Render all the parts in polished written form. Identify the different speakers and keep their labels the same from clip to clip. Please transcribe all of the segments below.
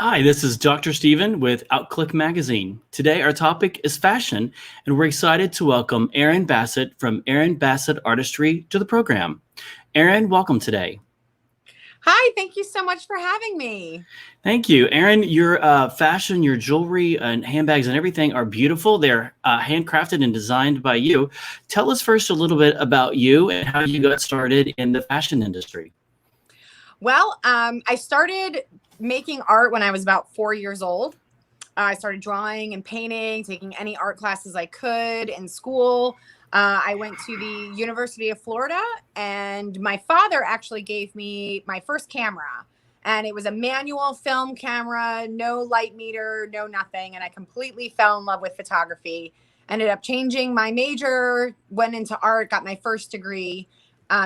Speaker 1: Hi, this is Dr. Steven with Outclick Magazine. Today, our topic is fashion, and we're excited to welcome Erin Bassett from Erin Bassett Artistry to the program. Erin, welcome today.
Speaker 2: Hi, thank you so much for having me.
Speaker 1: Thank you. Erin, your fashion, your jewelry, and handbags and everything are beautiful. They're handcrafted and designed by you. Tell us first a little bit about you and how you got started in the fashion industry.
Speaker 2: Well, I started making art when I was about 4 years old. I started drawing and painting, taking any art classes I could in school. I went to the University of Florida, and my father actually gave me my first camera. And it was a manual film camera, no light meter, no nothing. And I completely fell in love with photography. Ended up changing my major, went into art, got my first degree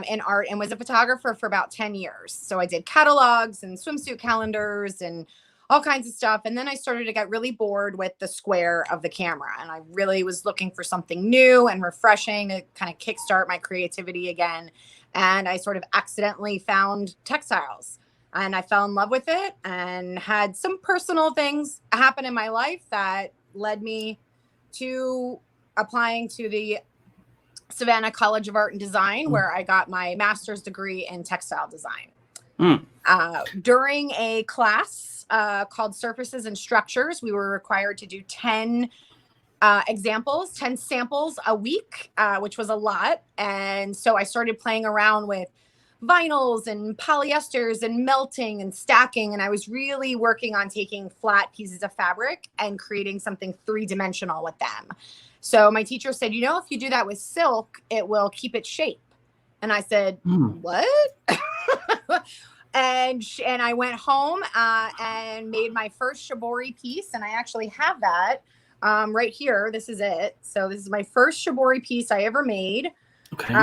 Speaker 2: in art, and was a photographer for about 10 years. So I did catalogs and swimsuit calendars and all kinds of stuff. And then I started to get really bored with the square of the camera. And I really was looking for something new and refreshing to kind of kickstart my creativity again. And I sort of accidentally found textiles and I fell in love with it and had some personal things happen in my life that led me to applying to the Savannah College of Art and Design, where I got my master's degree in textile design. During a class called Surfaces and Structures, we were required to do 10 examples, 10 samples a week, which was a lot. And so I started playing around with vinyls and polyesters and melting and stacking. And I was really working on taking flat pieces of fabric and creating something three-dimensional with them. So my teacher said, if you do that with silk, it will keep its shape. And I said, what? And I went home and made my first shibori piece. And I actually have that right here. This is it. So this is my first shibori piece I ever made.
Speaker 1: Okay.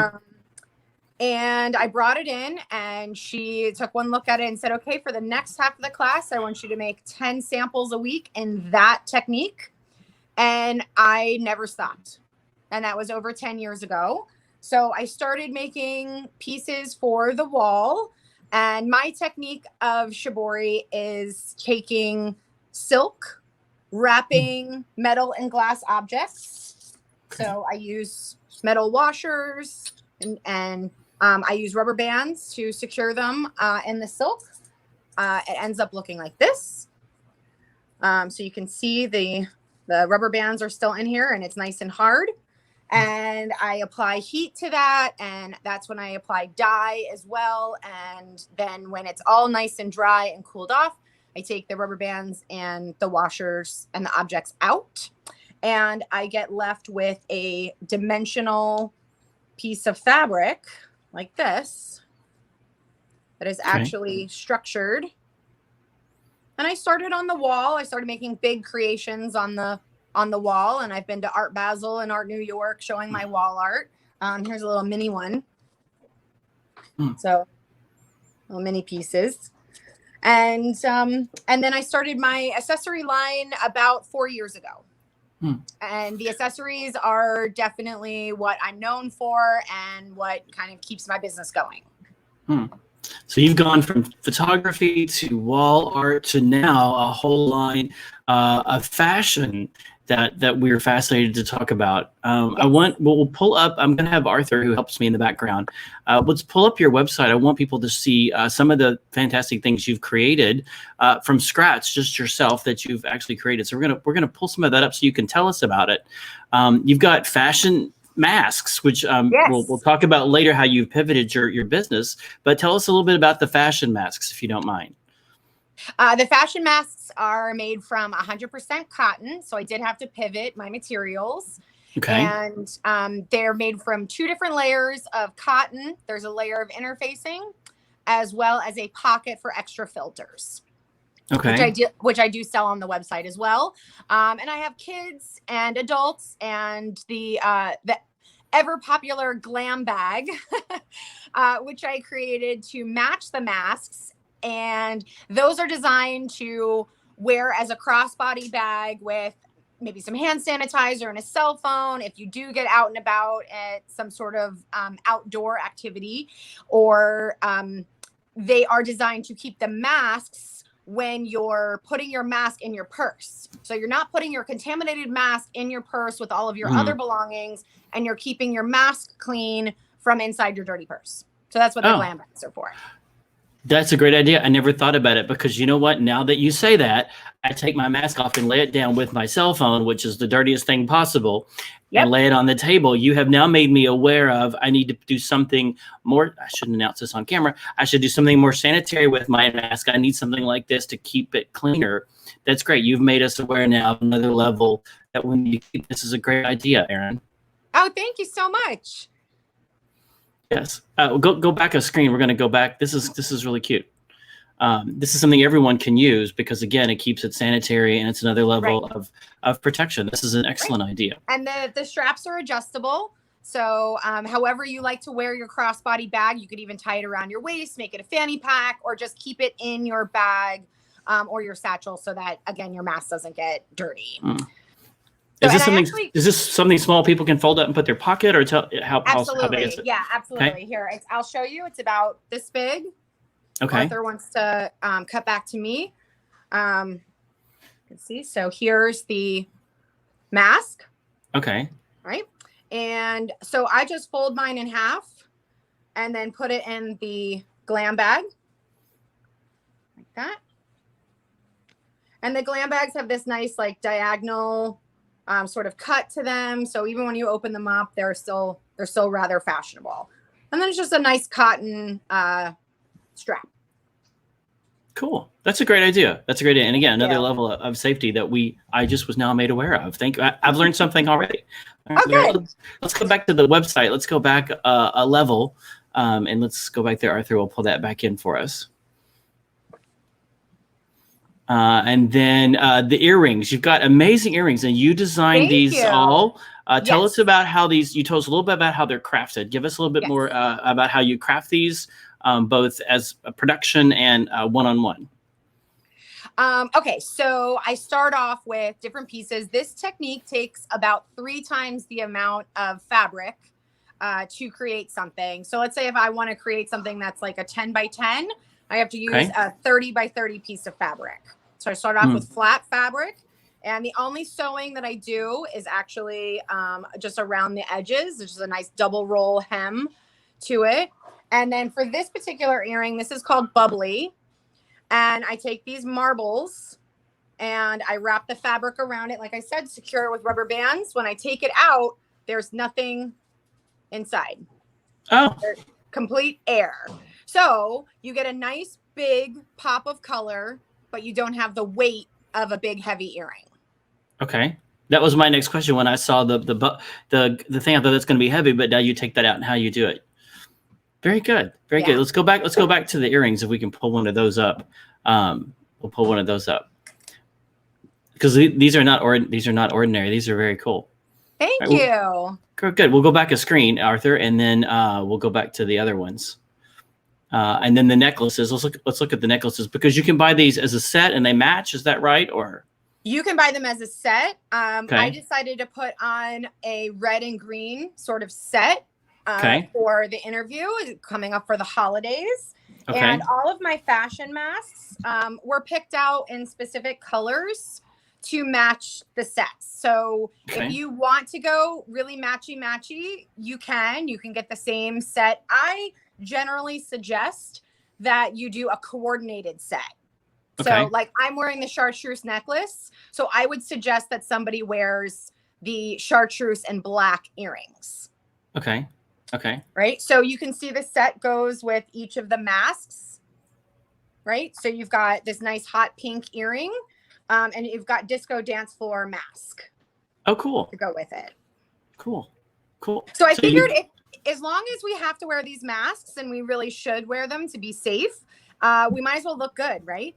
Speaker 2: And I brought it in and she took one look at it and said, okay, for the next half of the class, I want you to make 10 samples a week in that technique. And I never stopped. And that was over 10 years ago. So I started making pieces for the wall. And my technique of shibori is taking silk, wrapping metal and glass objects. So I use metal washers and I use rubber bands to secure them in the silk. It ends up looking like this. So you can see the rubber bands are still in here and it's nice and hard. And I apply heat to that. And that's when I apply dye as well. And then when it's all nice and dry and cooled off, I take the rubber bands and the washers and the objects out. And I get left with a dimensional piece of fabric like this that is actually structured. And I started on the wall. I started making big creations on the wall. And I've been to Art Basel and Art New York showing my wall art. Here's a little mini one. So little mini pieces. And then I started my accessory line about 4 years ago. And the accessories are definitely what I'm known for and what kind of keeps my business going.
Speaker 1: So you've gone from photography to wall art to now a whole line of fashion that we're fascinated to talk about. We'll pull up, I'm going to have Arthur, who helps me in the background. Let's pull up your website. I want people to see some of the fantastic things you've created from scratch, just yourself, that you've actually created. So we're gonna pull some of that up so you can tell us about it. You've got fashion masks, which we'll talk about later, how you've pivoted your business. But tell us a little bit about the fashion masks, if you don't mind.
Speaker 2: The fashion masks are made from 100% cotton. So I did have to pivot my materials. Okay. And they're made from 2 different layers of cotton. There's a layer of interfacing as well as a pocket for extra filters. Okay. Which I do sell on the website as well. And I have kids and adults and the ever popular Glam Bag, which I created to match the masks. And those are designed to wear as a crossbody bag with maybe some hand sanitizer and a cell phone if you do get out and about at some sort of outdoor activity, or they are designed to keep the masks when you're putting your mask in your purse. So you're not putting your contaminated mask in your purse with all of your other belongings, and you're keeping your mask clean from inside your dirty purse. So that's what the Glam Bags are for.
Speaker 1: That's a great idea. I never thought about it, because you know what? Now that you say that, I take my mask off and lay it down with my cell phone, which is the dirtiest thing possible, and lay it on the table. You have now made me aware of, I need to do something more. I shouldn't announce this on camera. I should do something more sanitary with my mask. I need something like this to keep it cleaner. That's great. You've made us aware now of another level that we need to keep. This is a great idea, Erin.
Speaker 2: Oh, thank you so much.
Speaker 1: Yes. Go back a screen. We're going to go back. This is really cute. This is something everyone can use, because again, it keeps it sanitary, and it's another level of protection. This is an excellent idea.
Speaker 2: And the straps are adjustable. So however you like to wear your crossbody bag, you could even tie it around your waist, make it a fanny pack, or just keep it in your bag or your satchel, so that, again, your mask doesn't get dirty.
Speaker 1: Is this something small people can fold up and put their pocket, or how big is it?
Speaker 2: Yeah, absolutely.
Speaker 1: Okay.
Speaker 2: Here, I'll show you. It's about this big.
Speaker 1: Okay.
Speaker 2: Arthur wants to cut back to me. You can see. So here's the mask.
Speaker 1: Okay.
Speaker 2: Right. And so I just fold mine in half and then put it in the Glam Bag like that. And the Glam Bags have this nice, like, diagonal sort of cut to them. So even when you open them up, they're still rather fashionable. And then it's just a nice cotton strap.
Speaker 1: Cool. That's a great idea. That's a great idea. And again, another level of safety that I just was now made aware of. Thank you. I've learned something already.
Speaker 2: Okay.
Speaker 1: Let's go back to the website. Let's go back a level, and let's go back there. Arthur will pull that back in for us. And then the earrings. You've got amazing earrings, and you designed these all. Tell us about how you told us a little bit about how they're crafted. Give us a little bit more about how you craft these, both as a production and one-on-one.
Speaker 2: Okay, so I start off with different pieces. This technique takes about 3 times the amount of fabric to create something. So let's say if I want to create something that's like a 10 by 10, I have to use a 30 by 30 piece of fabric. So I start off with flat fabric, and the only sewing that I do is actually just around the edges. There's just a nice double roll hem to it. And then for this particular earring, this is called Bubbly. And I take these marbles and I wrap the fabric around it. Like I said, secure it with rubber bands. When I take it out, there's nothing inside.
Speaker 1: Oh.
Speaker 2: There's complete air. So you get a nice big pop of color, but you don't have the weight of a big heavy earring.
Speaker 1: Okay. That was my next question when I saw the thing. I thought that's going to be heavy, but now you take that out and how you do it. Very good. Very good. Let's go back to the earrings if we can pull one of those up. We'll pull one of those up. Because these are not ordinary. These are very cool.
Speaker 2: Thank you.
Speaker 1: Good. We'll go back a screen, Arthur, and then we'll go back to the other ones. And then the necklaces. Let's look at the necklaces, because you can buy these as a set and they match. Is that right? Or
Speaker 2: you can buy them as a set. I decided to put on a red and green sort of set for the interview coming up for the holidays. Okay. And all of my fashion masks were picked out in specific colors to match the sets. So if you want to go really matchy, you can get the same set. I generally suggest that you do a coordinated set. So like I'm wearing the chartreuse necklace. So I would suggest that somebody wears the chartreuse and black earrings. Okay. Right. So you can see the set goes with each of the masks. Right. So you've got this nice hot pink earring and you've got disco dance floor mask.
Speaker 1: Oh, cool.
Speaker 2: To go with it.
Speaker 1: Cool.
Speaker 2: So I figured as long as we have to wear these masks, and we really should wear them to be safe, we might as well look good, right?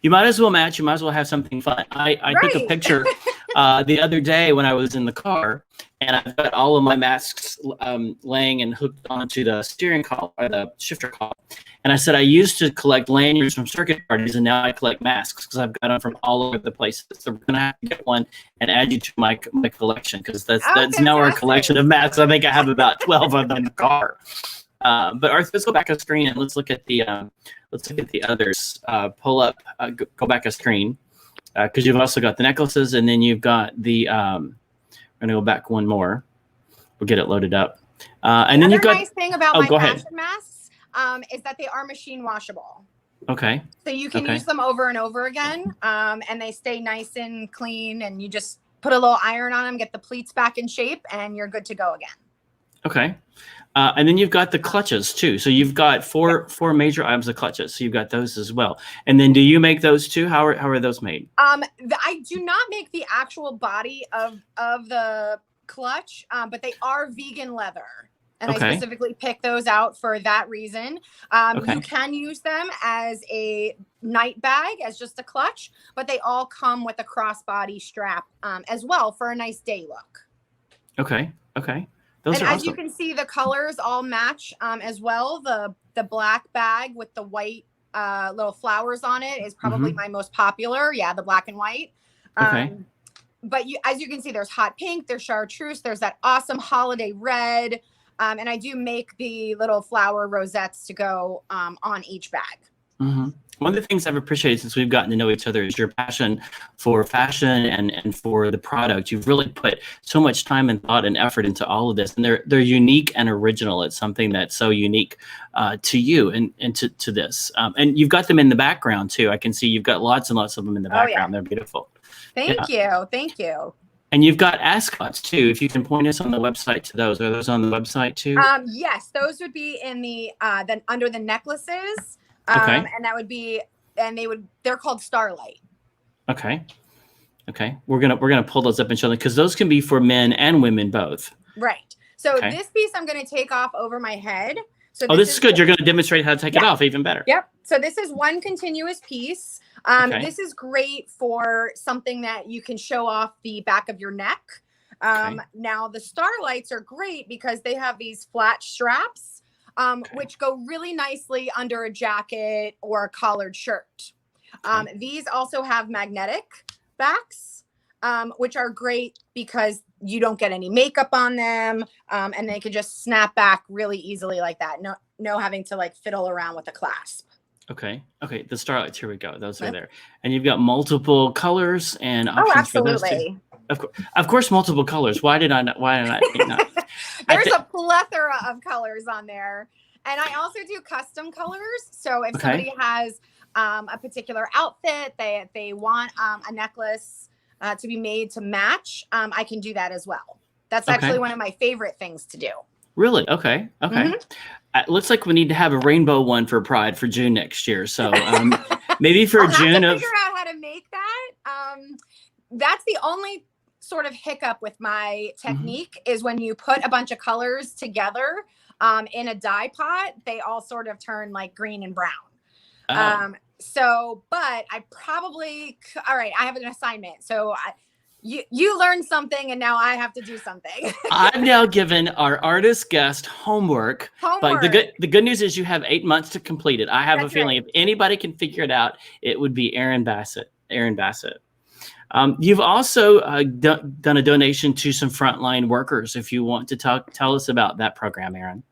Speaker 1: You might as well match. You might as well have something fun. I took a picture the other day when I was in the car, and I've got all of my masks laying and hooked onto the steering column or the shifter column. And I said I used to collect lanyards from circuit parties, and now I collect masks because I've got them from all over the places. So we're gonna have to get one and add you to my collection, because that's now our collection of masks. I think I have about 12 of them in the car. But Arthur, let's go back a screen and let's look at the let's look at the others. Pull up, go back a screen, because you've also got the necklaces, and then you've got the. I'm gonna go back one more. We'll get it loaded up, and then you've got.
Speaker 2: Nice thing about
Speaker 1: oh,
Speaker 2: my
Speaker 1: go ahead.
Speaker 2: fashion masks is that they are machine washable.
Speaker 1: Okay.
Speaker 2: So you can use them over and over again, and they stay nice and clean. And you just put a little iron on them, get the pleats back in shape, and you're good to go again.
Speaker 1: Okay. And then you've got the clutches too. So you've got four major items of clutches. So you've got those as well. And then do you make those too? How are those made?
Speaker 2: I do not make the actual body of the clutch, but they are vegan leather. And I specifically pick those out for that reason. You can use them as a night bag, as just a clutch, but they all come with a crossbody strap as well for a nice day look. Okay. Those are awesome. As you can see, the colors all match as well. The black bag with the white little flowers on it is probably my most popular. Yeah, the black and white. But as you can see, there's hot pink, there's chartreuse, there's that awesome holiday red. And I do make the little flower rosettes to go on each bag. One of the things I've appreciated since we've gotten to know each other is your passion for fashion and for the product. You've really put so much time and thought and effort into all of this, and they're unique and original. It's something that's so unique to you and to this. And you've got them in the background too. I can see you've got lots and lots of them in the background. They're beautiful. Thank you. And you've got ascots too. If you can point us on the website to those. Are those on the website too? Yes, those would be in the then under the necklaces. And that would be, and they're called Starlight. Okay. We're gonna pull those up and show them, because those can be for men and women both. Right. So this piece I'm gonna take off over my head. So this is good. You're gonna demonstrate how to take it off even better. Yep. So this is one continuous piece. This is great for something that you can show off the back of your neck. Now the Starlights are great because they have these flat straps. Which go really nicely under a jacket or a collared shirt. These also have magnetic backs, which are great because you don't get any makeup on them, and they can just snap back really easily like that. No having to like fiddle around with a clasp. Okay. The Starlights, here we go. Those are there. And you've got multiple colors and options for those too. Of course, multiple colors. Why did I not? There's a plethora of colors on there. And I also do custom colors. So if somebody has a particular outfit, they want a necklace to be made to match, I can do that as well. That's actually one of my favorite things to do. Really? Okay. It looks like we need to have a rainbow one for Pride for June next year. So maybe for June of. Figure out how to make that. That's the only sort of hiccup with my technique is when you put a bunch of colors together in a dye pot, they all sort of turn like green and brown. But I probably, all right, I have an assignment. So you learned something and now I have to do something. I've now given our artist guest homework. But the good news is you have 8 months to complete it. I have a feeling if anybody can figure it out, it would be Erin Bassett. You've also done a donation to some frontline workers. If you want to tell us about that program, Erin.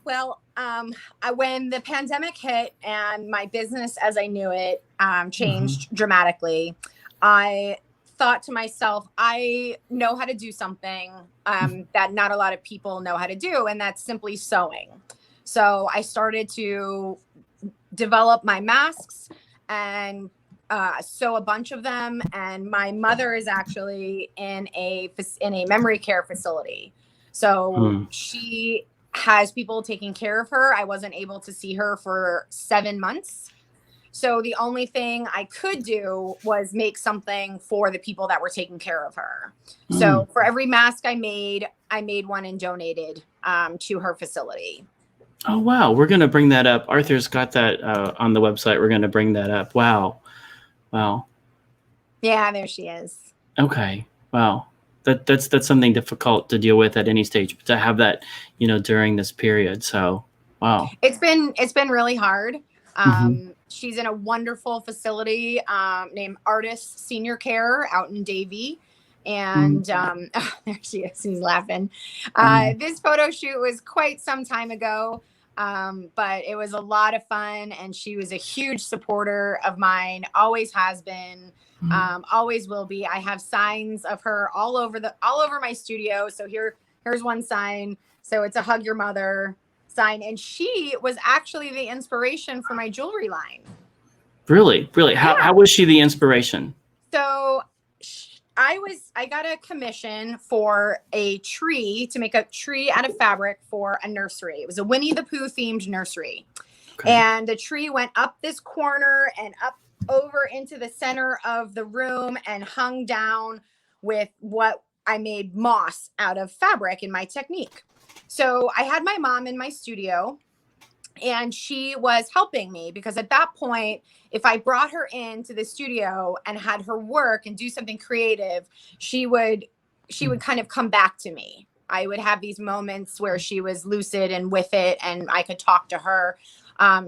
Speaker 2: Well, when the pandemic hit and my business as I knew it changed dramatically, I thought to myself, I know how to do something that not a lot of people know how to do, and that's simply sewing. So I started to develop my masks and sew a bunch of them. And my mother is actually in a memory care facility. So she has people taking care of her. I wasn't able to see her for 7 months. So the only thing I could do was make something for the people that were taking care of her. So for every mask I made one and donated to her facility. Oh, wow. We're going to bring that up. Arthur's got that on the website. We're going to bring that up. Wow. Yeah, there she is. Okay. Wow. That's something difficult to deal with at any stage, but to have that, during this period. So, wow. It's been really hard. She's in a wonderful facility named Artist Senior Care out in Davie. And there she is. She's laughing. This photo shoot was quite some time ago. But it was a lot of fun, and she was a huge supporter of mine, always has been, always will be. I have signs of her all over my studio. So here's one sign. So it's a hug your mother sign. And she was actually the inspiration for my jewelry line.
Speaker 1: Really? How was she the inspiration?
Speaker 2: So I got a commission for a tree, to make a tree out of fabric for a nursery. It was a Winnie the Pooh themed nursery. Okay. And the tree went up this corner and up over into the center of the room and hung down with what I made moss out of fabric in my technique. So I had my mom in my studio, and she was helping me, because at that point, if I brought her into the studio and had her work and do something creative, she would kind of come back to me. I would have these moments where she was lucid and with it, and I could talk to her.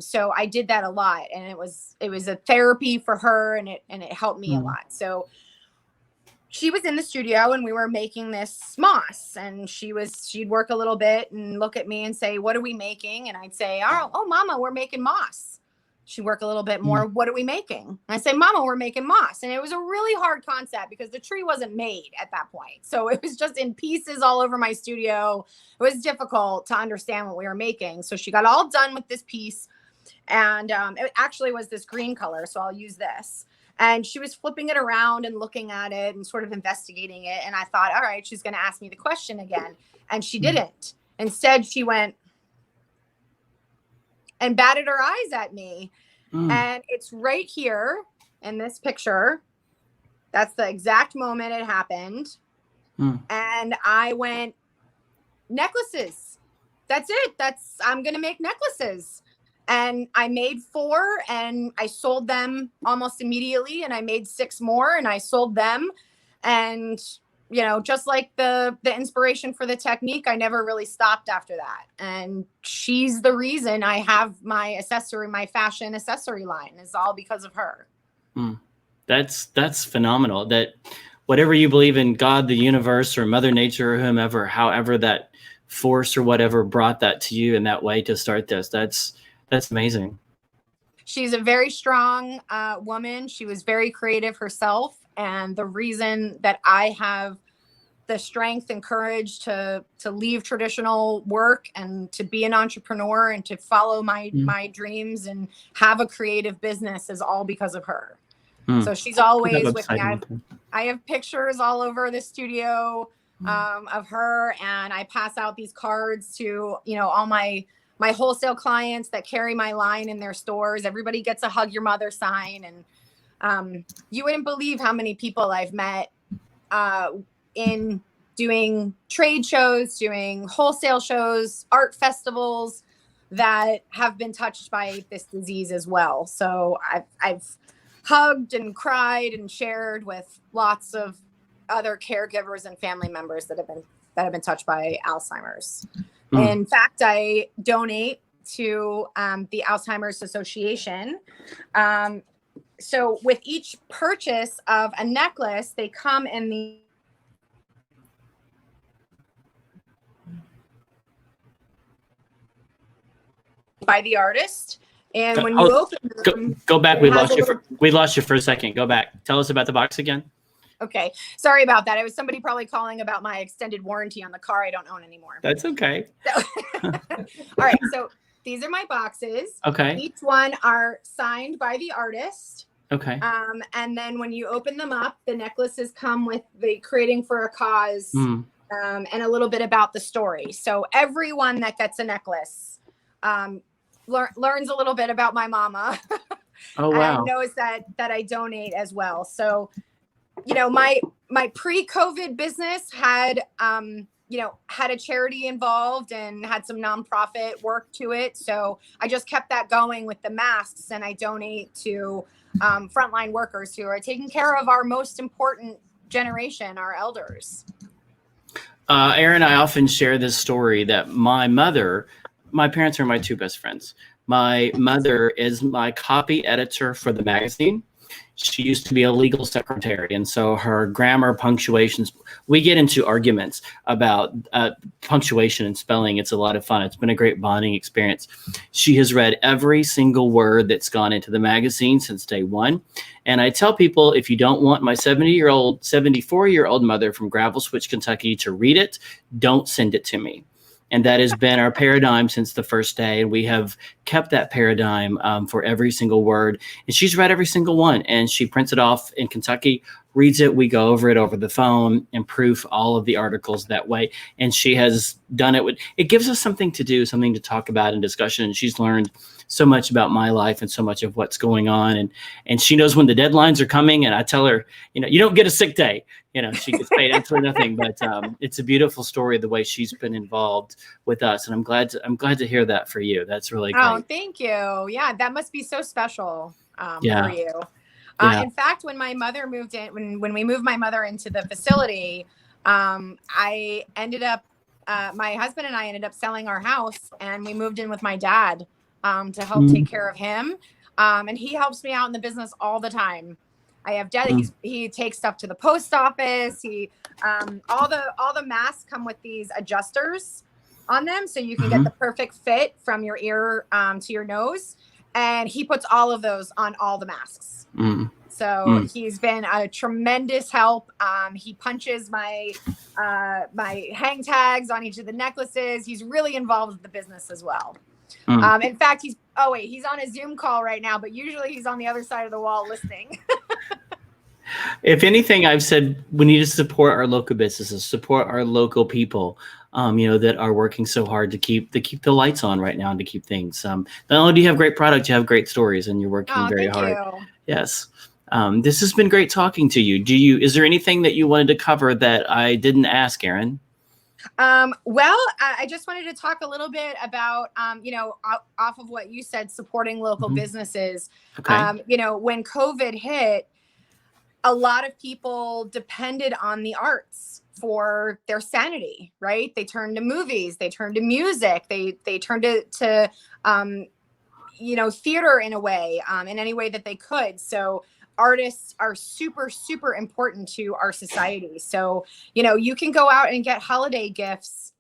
Speaker 2: So I did that a lot, and it was a therapy for her, and it helped me a lot. So she was in the studio, and we were making this moss, and she'd work a little bit and look at me and say, "What are we making?" And I'd say, "Oh, Mama, we're making moss." She'd work a little bit more. "What are we making?" And I say, "Mama, we're making moss." And it was a really hard concept, because the tree wasn't made at that point. So it was just in pieces all over my studio. It was difficult to understand what we were making. So she got all done with this piece, and it actually was this green color. So I'll use this. And she was flipping it around and looking at it and sort of investigating it. And I thought, all right, she's going to ask me the question again. And she didn't. Instead, she went and batted her eyes at me. And it's right here in this picture. That's the exact moment it happened. And I went, necklaces. That's it. I'm going to make necklaces. And I made 4, and I sold them almost immediately. And I made 6 more, and I sold them. And, just like the inspiration for the technique, I never really stopped after that. And she's the reason I have my fashion accessory line, is all because of her.
Speaker 1: That's phenomenal. That whatever you believe in, God, the universe, or Mother Nature, or whomever, however that force or whatever brought that to you in that way to start this, that's amazing.
Speaker 2: She's a very strong woman. She was very creative herself. And the reason that I have the strength and courage to leave traditional work and to be an entrepreneur and to follow my dreams and have a creative business is all because of her. So she's always with me. I have pictures all over the studio of her, and I pass out these cards to, all my wholesale clients that carry my line in their stores. Everybody gets a hug your mother sign. And you wouldn't believe how many people I've met in doing trade shows, doing wholesale shows, art festivals, that have been touched by this disease as well. So I've hugged and cried and shared with lots of other caregivers and family members that have been touched by Alzheimer's. In fact, I donate to the Alzheimer's Association. So with each purchase of a necklace, they come in by the artist. And when you open them,
Speaker 1: go back. We lost you for a second. Go back. Tell us about the box again.
Speaker 2: Okay. Sorry about that. It was somebody probably calling about my extended warranty on the car I don't own anymore.
Speaker 1: That's okay.
Speaker 2: So, all right. So these are my boxes.
Speaker 1: Okay.
Speaker 2: Each one are signed by the artist.
Speaker 1: Okay.
Speaker 2: And then when you open them up, the necklaces come with the creating for a cause and a little bit about the story. So everyone that gets a necklace learns a little bit about my mama.
Speaker 1: Oh, wow.
Speaker 2: And knows that I donate as well. So, my pre-COVID business had a charity involved and had some nonprofit work to it. So I just kept that going with the masks, and I donate to frontline workers who are taking care of our most important generation, our elders.
Speaker 1: Erin, I often share this story that my parents are my 2 best friends. My mother is my copy editor for the magazine. She used to be a legal secretary, and so her grammar, punctuations, we get into arguments about punctuation and spelling. It's a lot of fun. It's been a great bonding experience. She has read every single word that's gone into the magazine since day one. And I tell people, if you don't want my 74-year-old mother from Gravel Switch, Kentucky to read it, don't send it to me. And that has been our paradigm since the first day. And we have kept that paradigm for every single word. And she's read every single one. And she prints it off in Kentucky, reads it. We go over it over the phone and proof all of the articles that way. And she has done it. It gives us something to do, something to talk about in discussion. And she's learned so much about my life and so much of what's going on. And she knows when the deadlines are coming. And I tell her, you don't get a sick day. She gets paid absolutely nothing, but it's a beautiful story, the way she's been involved with us. And I'm glad to hear that for you. That's really great.
Speaker 2: Oh, thank you. Yeah, that must be so special for you. In fact, when my mother moved in, when we moved my mother into the facility, I ended up, my husband and I ended up selling our house, and we moved in with my dad to help take care of him. And he helps me out in the business all the time. I have dad. He takes stuff to the post office. All the masks come with these adjusters on them, so you can get the perfect fit from your ear to your nose. And he puts all of those on all the masks. So he's been a tremendous help. He punches my hang tags on each of the necklaces. He's really involved with the business as well. In fact, he's on a Zoom call right now, but usually he's on the other side of the wall listening.
Speaker 1: If anything, I've said we need to support our local businesses, support our local people, that are working so hard to keep the lights on right now and to keep things. Not only do you have great product, you have great stories, and you're working very hard. You. Yes. This has been great talking to you. Is there anything that you wanted to cover that I didn't ask, Erin?
Speaker 2: Well, I just wanted to talk a little bit about, off of what you said, supporting local businesses.
Speaker 1: Okay.
Speaker 2: When COVID hit, a lot of people depended on the arts for their sanity, right? They turned to movies, they turned to music, they turned to theater in a way, in any way that they could. So artists are super, super important to our society. So, you can go out and get holiday gifts,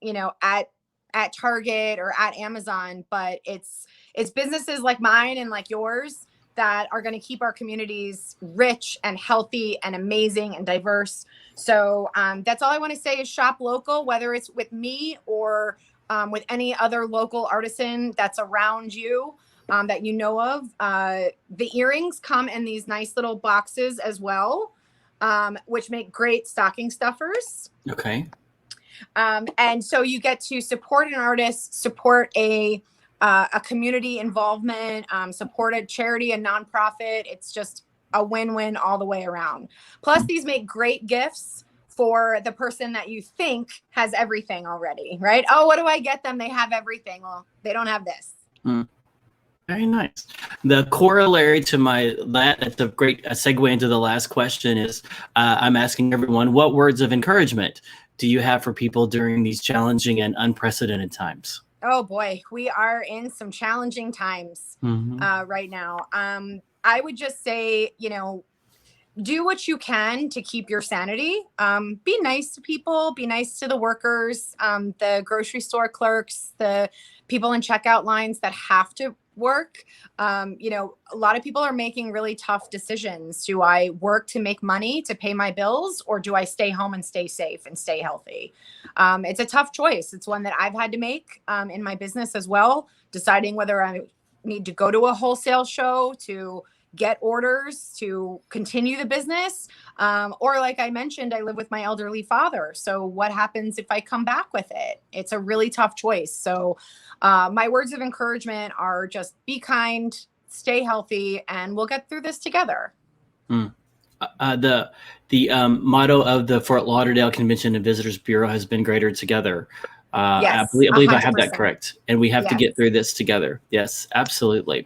Speaker 2: at Target or at Amazon, but it's businesses like mine and like yours that are going to keep our communities rich and healthy and amazing and diverse. So that's all I want to say is shop local, whether it's with me or with any other local artisan that's around you. That you know of. The earrings come in these nice little boxes as well, which make great stocking stuffers.
Speaker 1: Okay.
Speaker 2: And so you get to support an artist, support a community involvement, support a charity, a nonprofit. It's just a win-win all the way around. Plus, these make great gifts for the person that you think has everything already, right? Oh, what do I get them? They have everything. Well, they don't have this.
Speaker 1: Very nice. The corollary to that's a great segue into the last question is I'm asking everyone, what words of encouragement do you have for people during these challenging and unprecedented times?
Speaker 2: Oh boy, we are in some challenging times right now. I would just say, do what you can to keep your sanity. Be nice to people, be nice to the workers, the grocery store clerks, the people in checkout lines that have to work. A lot of people are making really tough decisions. Do I work to make money to pay my bills, or do I stay home and stay safe and stay healthy? It's a tough choice. It's one that I've had to make in my business as well, deciding whether I need to go to a wholesale show to get orders to continue the business. Or like I mentioned, I live with my elderly father. So what happens if I come back with it? It's a really tough choice. So my words of encouragement are just be kind, stay healthy, and we'll get through this together.
Speaker 1: The motto of the Fort Lauderdale Convention and Visitors Bureau has been Greater Together.
Speaker 2: Yes,
Speaker 1: I believe I have that
Speaker 2: 100%.
Speaker 1: correct. And we have to
Speaker 2: Yes.
Speaker 1: get through this together. Yes, absolutely.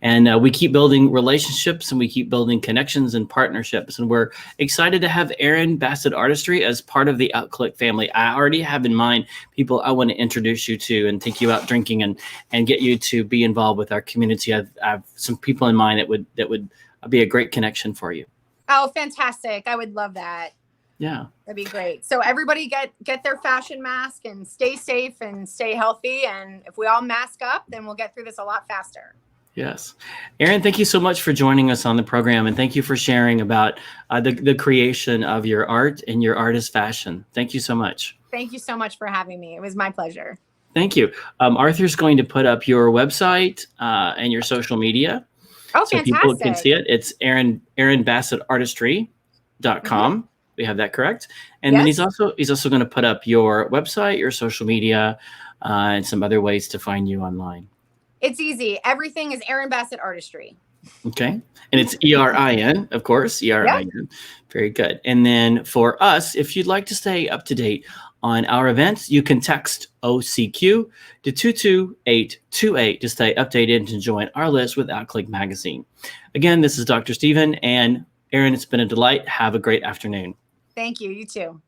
Speaker 1: And we keep building relationships and we keep building connections and partnerships. And we're excited to have Erin Bassett Artistry as part of the Outclick family. I already have in mind people I want to introduce you to and take you out drinking and get you to be involved with our community. I've some people in mind that would be a great connection for you.
Speaker 2: Oh, fantastic. I would love that.
Speaker 1: Yeah.
Speaker 2: That'd be great. So everybody get their fashion mask and stay safe and stay healthy. And if we all mask up, then we'll get through this a lot faster.
Speaker 1: Yes. Erin, thank you so much for joining us on the program. And thank you for sharing about the creation of your art and your artist fashion. Thank you so much.
Speaker 2: Thank you so much for having me. It was my pleasure.
Speaker 1: Thank you. Arthur's going to put up your website and your social media.
Speaker 2: Oh,
Speaker 1: so
Speaker 2: fantastic.
Speaker 1: People can see it. It's erinbassettartistry.com. We have that correct. And then he's also going to put up your website, your social media, and some other ways to find you online.
Speaker 2: It's easy. Everything is Erin Bassett Artistry.
Speaker 1: Okay. And it's ERIN, of course, ERIN. Yep. Very good. And then for us, if you'd like to stay up to date on our events, you can text OCQ to 22828 to stay updated and to join our list with Outclick Magazine. Again, this is Dr. Stephen and Erin. It's been a delight. Have a great afternoon.
Speaker 2: Thank you. You too.